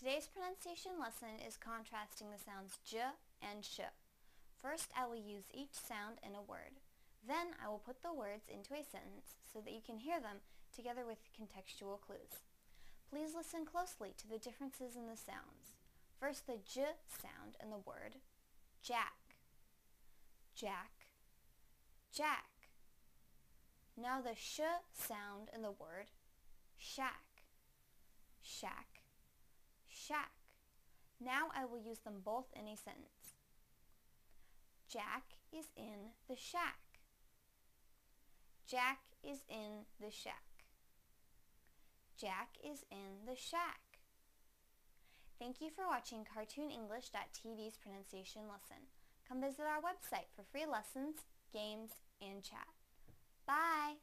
Today's pronunciation lesson is contrasting the sounds j and sh. First, I will use each sound in a word. Then I will put the words into a sentence so that you can hear them together with contextual clues. Please listen closely to the differences in the sounds. First, the j sound in the word jack, jack, jack. Now the sh sound in the word shack, shack, shack. Now I will use them both in a sentence. Jack is in the shack. Jack is in the shack. Jack is in the shack. Thank you for watching CartoonEnglish.tv's pronunciation lesson. Come visit our website for free lessons, games, and chat. Bye!